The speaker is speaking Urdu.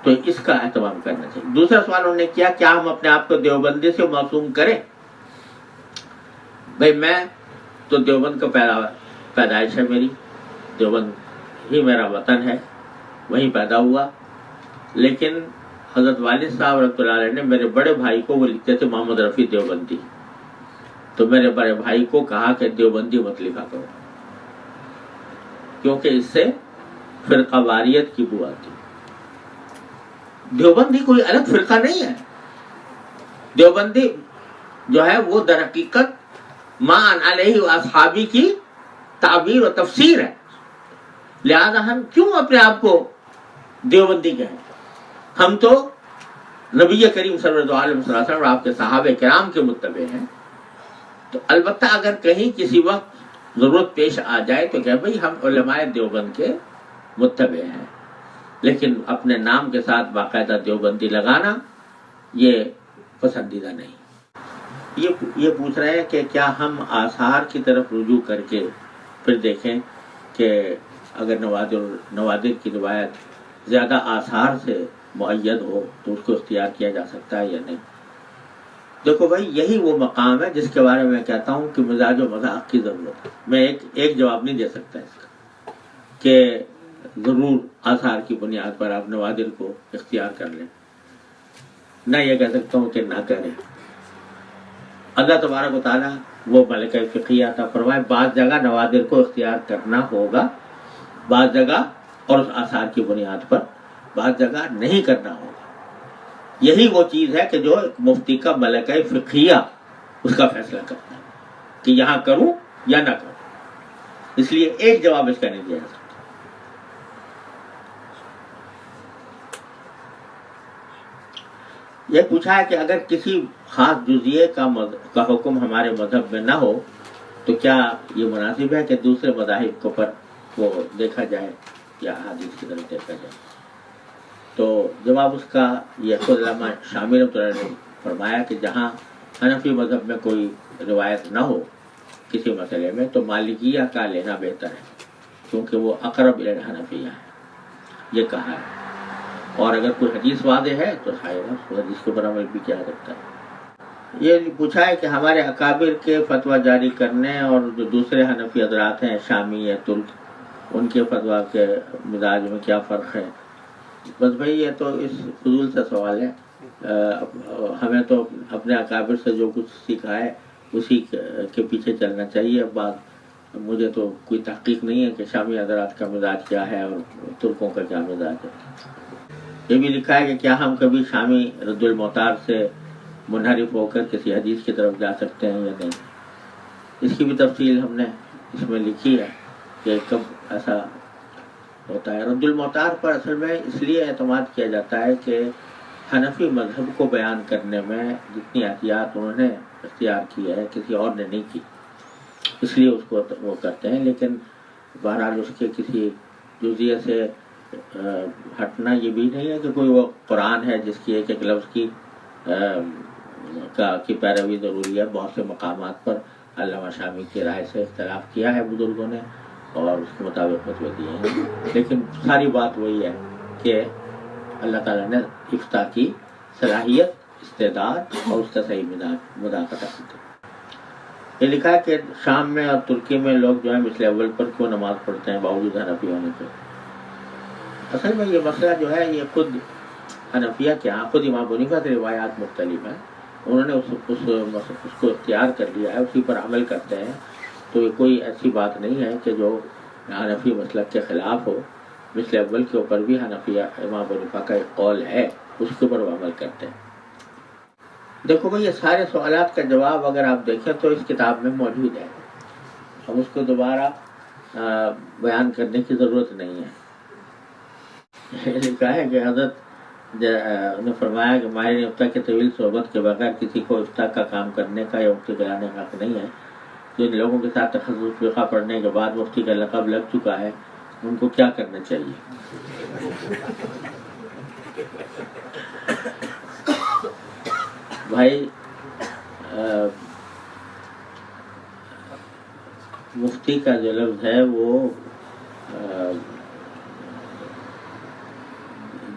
تو اس کا اہتمام کرنا چاہیے۔ دوسرا سوال انہوں نے کیا کیا ہم اپنے آپ کو دیوبندی سے معصوم کریں؟ بھائی میں تو دیوبند کا پیدائش ہے میری، دیوبند ہی میرا وطن ہے، وہیں پیدا ہوا، لیکن حضرت والد صاحب رحمۃ اللہ علیہ نے میرے بڑے بھائی کو، وہ لکھتے تھے محمد رفیع دیوبندی، تو میرے بڑے بھائی کو کہا کہ دیوبندی مت لکھا کرو، کیونکہ اس سے فرقہ واریت کی بو آتی۔ دیوبندی کوئی الگ فرقہ نہیں ہے، دیوبندی جو ہے وہ در حقیقت ما انا علیہ واصحابی کی تعبیر و تفسیر ہے، لہذا ہم کیوں اپنے آپ کو دیوبندی کہیں؟ ہم تو نبی کریم صلی اللہ علیہ وسلم اور آپ کے صحابہ کرام کے متبع ہیں، تو البتہ اگر کہیں کسی وقت ضرورت پیش آ جائے تو کہ بھئی ہم علماء دیوبند کے متبع ہیں، لیکن اپنے نام کے ساتھ باقاعدہ دیوبندی لگانا یہ پسندیدہ نہیں۔ یہ پوچھ رہے ہیں کہ کیا ہم آثار کی طرف رجوع کر کے پھر دیکھیں کہ اگر نوادر کی روایت زیادہ آثار سے مؤید ہو تو اس کو اختیار کیا جا سکتا ہے یا نہیں؟ دیکھو بھائی، یہی وہ مقام ہے جس کے بارے میں کہتا ہوں کہ مزاج و مذاق کی ضرورت ہے۔ میں ایک جواب نہیں دے سکتا اس کا کہ ضرور آثار کی بنیاد پر آپ نوادر کو اختیار کر لیں، نہ یہ کہہ سکتا ہوں کہ نہ کریں۔ اللہ تبارک و تعالیٰ وہ ملکہ فقیہ عطا فرمائے، بعض جگہ نوادر کو اختیار کرنا ہوگا، بعض جگہ اور اس آثار کی بنیاد پر بعض جگہ نہیں کرنا ہوگا۔ یہی وہ چیز ہے کہ جو ایک مفتی کا ملکہ فقیہ اس کا فیصلہ کرتا ہے کہ یہاں کروں یا نہ کروں، اس لیے ایک جواب اس کا نہیں دیا جا سکتا۔ یہ پوچھا ہے کہ اگر کسی خاص جزیے کا حکم ہمارے مذہب میں نہ ہو تو کیا یہ مناسب ہے کہ دوسرے مذاہب کو پر وہ دیکھا جائے یا حدیث کی طرف دیکھا جائے؟ تو جواب اس کا یہ خود علامہ شامی رحمۃ اللہ نے فرمایا کہ جہاں حنفی مذہب میں کوئی روایت نہ ہو کسی مسئلے میں تو مالکیہ کا لینا بہتر ہے، کیونکہ وہ اقرب الی الحنفیہ ہے، یہ کہا ہے، اور اگر کوئی حدیث واضح ہے تو شاید اس حدیث کے اوپر عمل بھی کیا جاتا ہے۔ یہ پوچھا ہے کہ ہمارے اکابر کے فتویٰ جاری کرنے اور جو دوسرے حنفی حضرات ہیں شامی یا ترک، ان کے فتویٰ کے مزاج میں کیا فرق ہے؟ بس بھائی یہ تو اس فضول سے سوال ہے، ہمیں تو اپنے اکابر سے جو کچھ سیکھا ہے اسی کے پیچھے چلنا چاہیے۔ اب بات مجھے تو کوئی تحقیق نہیں ہے کہ شامی حضرات کا مزاج کیا ہے اور ترکوں کا کیا مزاج ہے۔ یہ بھی لکھا ہے کہ کیا ہم کبھی شامی رد المعتار سے منحرف ہو کر کسی حدیث کی طرف جا سکتے ہیں یا نہیں؟ اس کی بھی تفصیل ہم نے اس میں لکھی ہے کہ کب ایسا ہوتا ہے۔ رد المعتار پر اصل میں اس لیے اعتماد کیا جاتا ہے کہ حنفی مذہب کو بیان کرنے میں جتنی احتیاط انہوں نے اختیار کی ہے کسی اور نے نہیں کی، اس لیے اس کو وہ کرتے ہیں، لیکن بہرحال اس کے کسی جزیے سے ہٹنا یہ بھی نہیں ہے کہ کوئی وہ قرآن ہے جس کی ایک لفظ کی پیروی ضروری ہے۔ بہت سے مقامات پر علامہ شامی کی رائے سے اختلاف کیا ہے بزرگوں نے اور اس کے مطابق فتوے دیے ہیں، لیکن ساری بات وہی ہے کہ اللہ تعالیٰ نے افتاء کی صلاحیت، استعداد اور اس کا صحیح مداخلت کی تھی۔ یہ لکھا ہے کہ شام میں اور ترکی میں لوگ جو ہے مثل اول پر کیوں نماز پڑھتے ہیں باوجود حنفی ہونے کے؟ اصل میں یہ مسئلہ جو ہے یہ خود حنفیہ کے ہاں، خود امام حنیفہ سے روایات مختلف ہیں، انہوں نے اس کو اختیار کر لیا ہے، اسی پر عمل کرتے ہیں، تو یہ کوئی ایسی بات نہیں ہے کہ جو حنفی مسلک کے خلاف ہو۔ مثل اول کے اوپر بھی حنفیہ امام حنیفہ کا ایک قول ہے، اس کے اوپر وہ عمل کرتے ہیں۔ دیکھو بھئی، یہ سارے سوالات کا جواب اگر آپ دیکھیں تو اس کتاب میں موجود ہے، ہم اس کو دوبارہ بیان کرنے کی ضرورت نہیں ہے۔ لکھا ہے کہ حضرت نے فرمایا کہ ماہر افتاء کی طویل صحبت کے بغیر کسی کو افتاء کا کام کرنے کا یا مفتی کرانے کا حق نہیں ہے۔ جن لوگوں کے ساتھ تخصص فقہ پڑھنے کے بعد مفتی کا لقب لگ چکا ہے ان کو کیا کرنا چاہیے؟ بھائی مفتی کا جو لفظ ہے وہ